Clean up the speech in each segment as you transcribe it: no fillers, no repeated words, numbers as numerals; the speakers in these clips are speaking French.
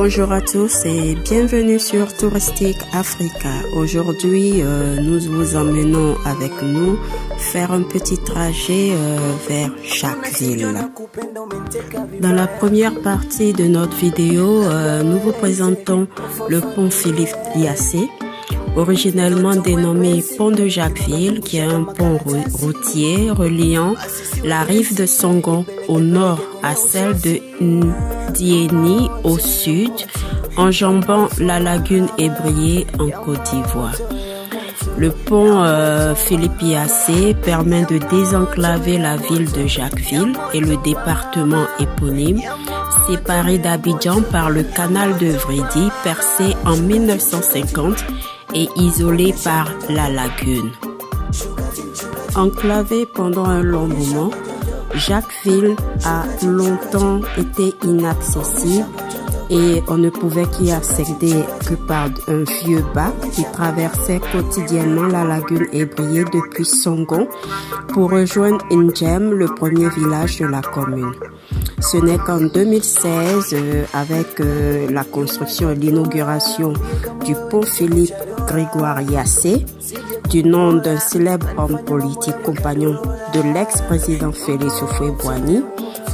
Bonjour à tous et bienvenue sur Touristique Africa. Aujourd'hui, nous vous emmenons avec nous faire un petit trajet vers Jacquesville. Dans la première partie de notre vidéo, nous vous présentons le pont Philippe Yassé, originellement dénommé pont de Jacquesville, qui est un pont routier reliant la rive de Songon au nord à celle de Ndiéni au sud, enjambant la lagune Ébrié en Côte d'Ivoire. Le pont Philippe Yassé permet de désenclaver la ville de Jacquesville et le département éponyme, séparé d'Abidjan par le canal de Vridi, percé en 1950 et isolé par la lagune. Enclavé pendant un long moment, Jacquesville a longtemps été inaccessible et on ne pouvait y accéder que par un vieux bac qui traversait quotidiennement la lagune Ébrié depuis Songon pour rejoindre Ndjem, le premier village de la commune. Ce n'est qu'en 2016, avec la construction et l'inauguration du pont Philippe Grégoire Yassé, du nom d'un célèbre homme politique compagnon de l'ex-président Félix Houphouët-Boigny,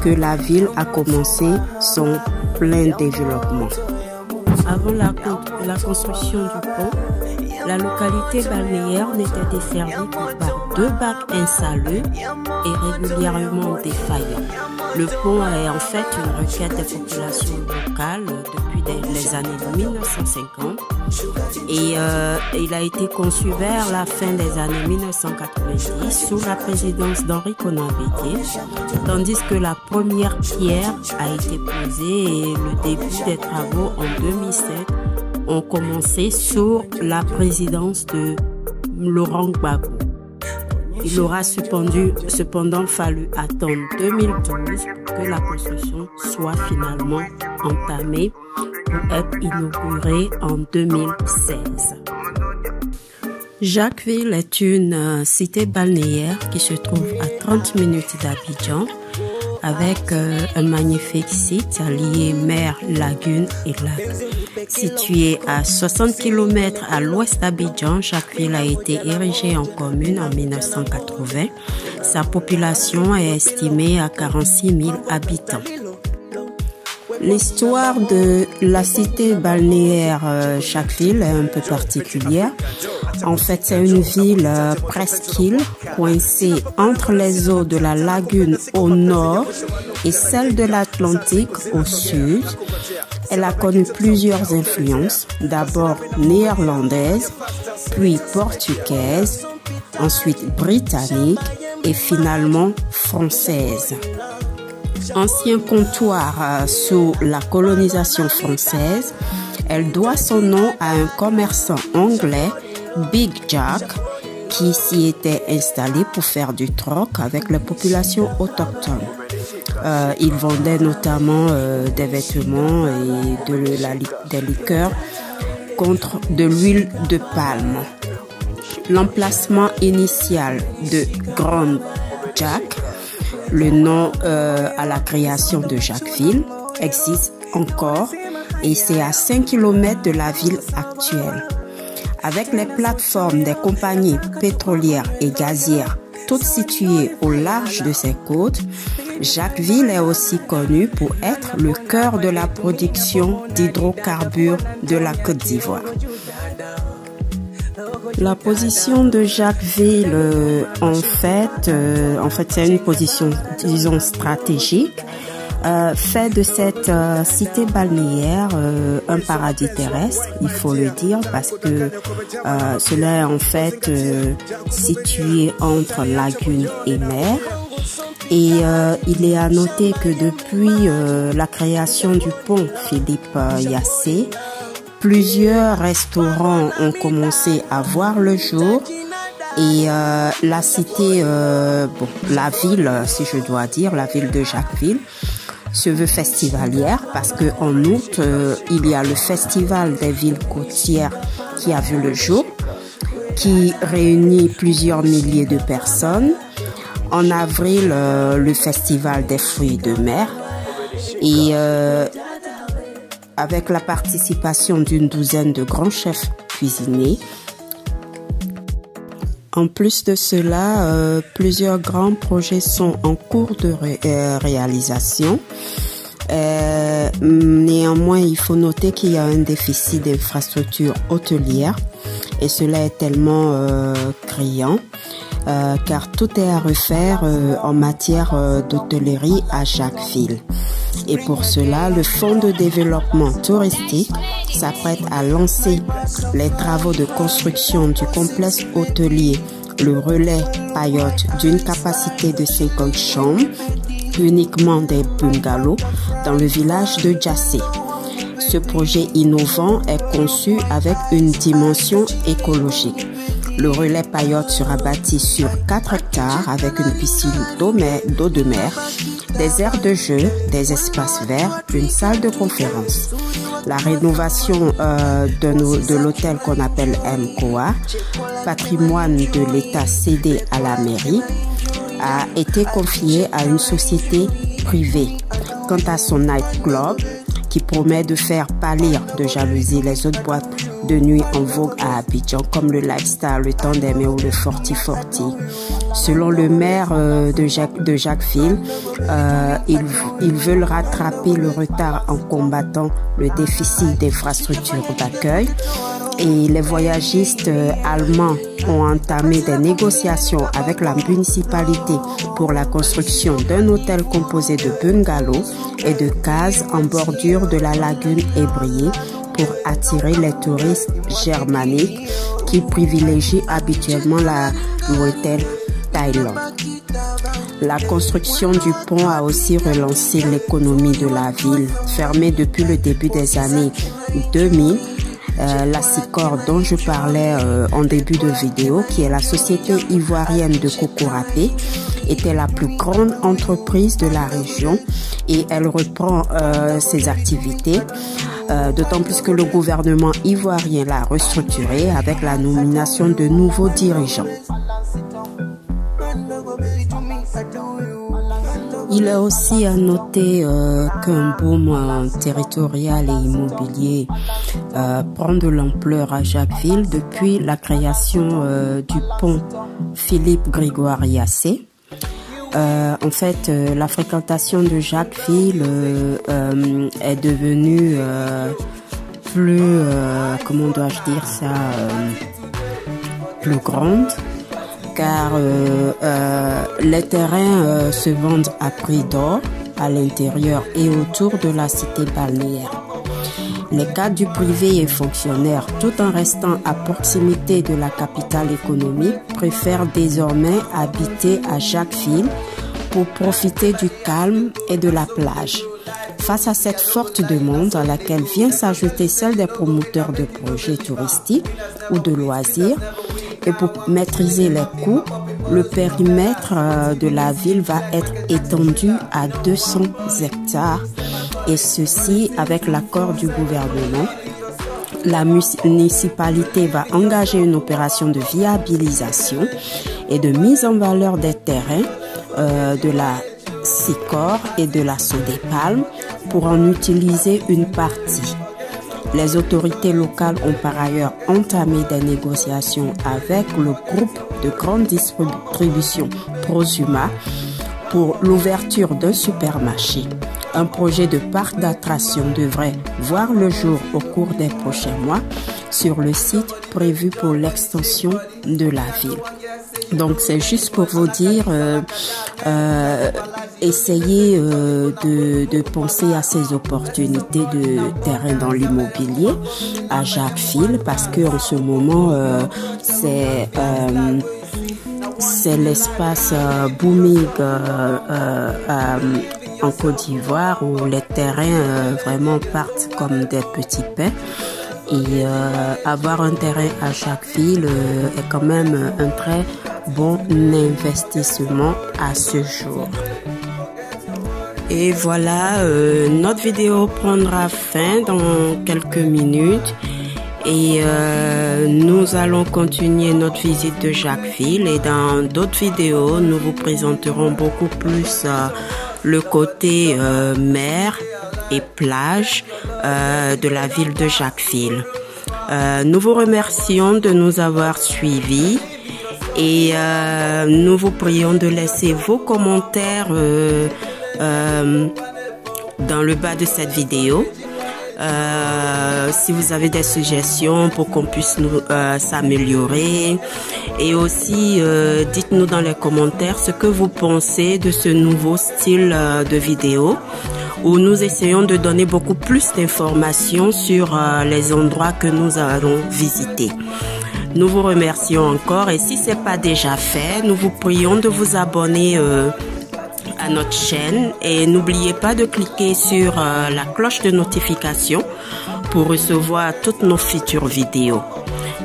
que la ville a commencé son plein développement. Avant la construction du pont, la localité balnéaire n'était desservie que par 2 bacs insalubres et régulièrement défaillants. Le pont est en fait une requête des populations locales depuis les années 1950 et il a été conçu vers la fin des années 1990 sous la présidence d'Henri Konan Bédié, tandis que la première pierre a été posée et le début des travaux en 2007 ont commencé sous la présidence de Laurent Gbagbo. Il aura cependant fallu attendre 2012 pour que la construction soit finalement entamée pour être inaugurée en 2016. Jacquesville est une cité balnéaire qui se trouve à 30 minutes d'Abidjan avec un magnifique site allié mer, lagune et lac. Situé à 60 km à l'ouest d'Abidjan, Jacquesville a été érigée en commune en 1980. Sa population est estimée à 46 000 habitants. L'histoire de la cité balnéaire Jacquesville est un peu particulière. En fait, c'est une ville presqu'île coincée entre les eaux de la lagune au nord et celle de l'Atlantique au sud. Elle a connu plusieurs influences, d'abord néerlandaises, puis portugaises, ensuite britanniques et finalement françaises. Ancien comptoir sous la colonisation française, elle doit son nom à un commerçant anglais, Big Jack, qui s'y était installé pour faire du troc avec les populations autochtones. Il vendait notamment des vêtements et des liqueurs contre de l'huile de palme. L'emplacement initial de Grand Jack, le nom à la création de Jacquesville, existe encore et c'est à 5 km de la ville actuelle. Avec les plateformes des compagnies pétrolières et gazières, toutes situées au large de ses côtes, Jacquesville est aussi connue pour être le cœur de la production d'hydrocarbures de la Côte d'Ivoire. La position de Jacquesville, en fait, c'est une position, disons, stratégique, fait de cette cité balnéaire un paradis terrestre, il faut le dire, parce que cela est en fait situé entre lagune et mer. Et il est à noter que depuis la création du pont Philippe Yassé, plusieurs restaurants ont commencé à voir le jour et la cité, la ville, si je dois dire, la ville de Jacquesville, se veut festivalière parce que en août, il y a le festival des villes côtières qui a vu le jour, qui réunit plusieurs milliers de personnes. En avril, le festival des fruits de mer et avec la participation d'une douzaine de grands chefs cuisiniers. En plus de cela, plusieurs grands projets sont en cours de réalisation. Néanmoins, il faut noter qu'il y a un déficit d'infrastructures hôtelières et cela est tellement criant car tout est à refaire en matière d'hôtellerie à Jacquesville. Et pour cela, le Fonds de développement touristique s'apprête à lancer les travaux de construction du complexe hôtelier Le Relais Payotte d'une capacité de 50 chambres, uniquement des bungalows, dans le village de Djassé. Ce projet innovant est conçu avec une dimension écologique. Le Relais Payotte sera bâti sur 4 hectares avec une piscine d'eau de mer, des aires de jeu, des espaces verts, une salle de conférence. La rénovation de l'hôtel qu'on appelle MCOA, patrimoine de l'État cédé à la mairie, a été confiée à une société privée. Quant à son nightclub, qui promet de faire pâlir de jalousie les autres boîtes de nuit en vogue à Abidjan, comme le Lifestyle, le Tandem ou le Forti Forti. Selon le maire de Jacquesville, ils veulent rattraper le retard en combattant le déficit d'infrastructures d'accueil. Et les voyagistes allemands ont entamé des négociations avec la municipalité pour la construction d'un hôtel composé de bungalows et de cases en bordure de la lagune ébriée pour attirer les touristes germaniques qui privilégient habituellement la lointaine Thaïlande. La construction du pont a aussi relancé l'économie de la ville. Fermée depuis le début des années 2000, la Sicor dont je parlais en début de vidéo, qui est la société ivoirienne de coco râpé, était la plus grande entreprise de la région et elle reprend ses activités, d'autant plus que le gouvernement ivoirien l'a restructurée avec la nomination de nouveaux dirigeants. Il est aussi à noter qu'un boom territorial et immobilier prend de l'ampleur à Jacquesville depuis la création du pont Philippe-Grégoire Yassé. En fait, la fréquentation de Jacquesville est devenue plus, comment dois-je dire ça, plus grande, car les terrains se vendent à prix d'or à l'intérieur et autour de la cité balnéaire. Les cadres du privé et fonctionnaires, tout en restant à proximité de la capitale économique, préfèrent désormais habiter à Jacquesville pour profiter du calme et de la plage. Face à cette forte demande à laquelle vient s'ajouter celle des promoteurs de projets touristiques ou de loisirs, et pour maîtriser les coûts, le périmètre de la ville va être étendu à 200 hectares et ceci avec l'accord du gouvernement. La municipalité va engager une opération de viabilisation et de mise en valeur des terrains de la Sicor et de la Sodépalme pour en utiliser une partie. Les autorités locales ont par ailleurs entamé des négociations avec le groupe de grande distribution Prosuma pour l'ouverture d'un supermarché. Un projet de parc d'attractions devrait voir le jour au cours des prochains mois sur le site prévu pour l'extension de la ville. Donc c'est juste pour vous dire, essayez de penser à ces opportunités de terrain dans l'immobilier à Jacquesville parce que en ce moment c'est l'espace booming en Côte d'Ivoire où les terrains vraiment partent comme des petits pains. Et avoir un terrain à Jacquesville est quand même un très bon investissement à ce jour. Et voilà, notre vidéo prendra fin dans quelques minutes et nous allons continuer notre visite de Jacquesville et dans d'autres vidéos, nous vous présenterons beaucoup plus le côté mer et plage de la ville de Jacquesville. Nous vous remercions de nous avoir suivis et nous vous prions de laisser vos commentaires dans le bas de cette vidéo. Si vous avez des suggestions pour qu'on puisse s'améliorer, et aussi dites-nous dans les commentaires ce que vous pensez de ce nouveau style de vidéo où nous essayons de donner beaucoup plus d'informations sur les endroits que nous allons visiter. Nous vous remercions encore et si ce n'est pas déjà fait, nous vous prions de vous abonner à notre chaîne et n'oubliez pas de cliquer sur la cloche de notification pour recevoir toutes nos futures vidéos.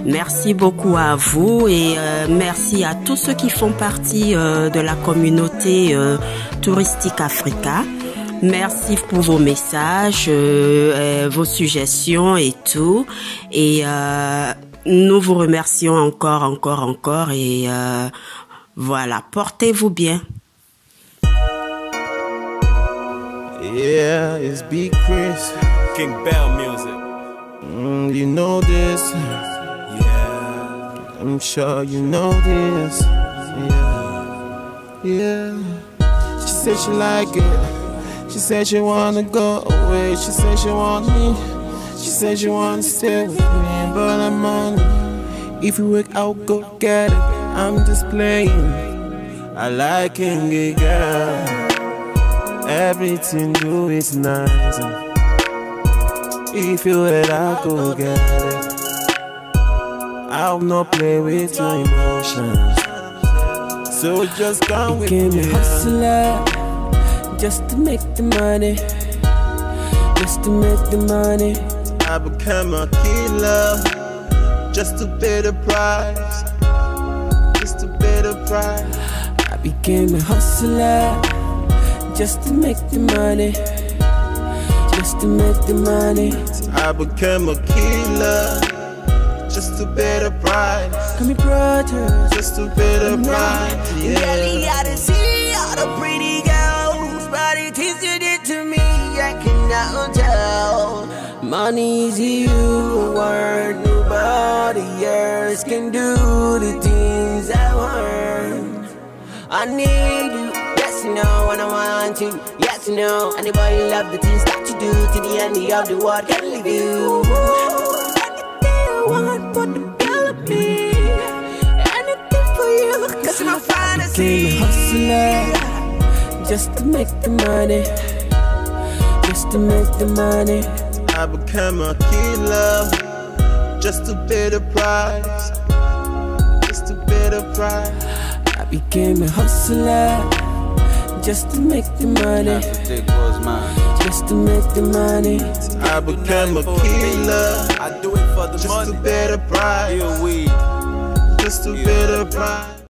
Merci beaucoup à vous et merci à tous ceux qui font partie de la communauté touristique Africa. Merci pour vos messages, vos suggestions et tout. Et nous vous remercions encore et voilà, portez-vous bien. Yeah, it's Big Chris, King Bell Music. You know this. Yeah, I'm sure you know this. Yeah. She said she like it. She said she wanna go away. She said she want me. She said she wanna stay with me, but I'm on it. If you work out, go get it. I'm just playing. I like it, girl. Everything you is nice. If you let I go get it. I'll not play with your emotions. So just come with me. Became a hustler just to make the money. Just to make the money. I became a killer just to pay the price. Just to pay the price. I became a hustler just to make the money. Just to make the money. I became a killer just to pay the price. Come here, brother. Just to pay the price. Really, I done see all the pretty girls, but the things you did to me, I cannot tell. Money is you, word. Nobody else can do the things I want. I need you, yes you know, when I want you, yes you know. Anybody love the things that you do to the end of the world, can't leave you. Anything you want, put the bill of me. Anything for you, cause my fantasy. Became a hustler just to make the money. Just to make the money. I became a killer just to pay the price. Just to pay the price. I became a hustler just to make the money. Just to make the money. I became a killer I do it for the just money. to pay the price. Deal weed. Just to pay the price.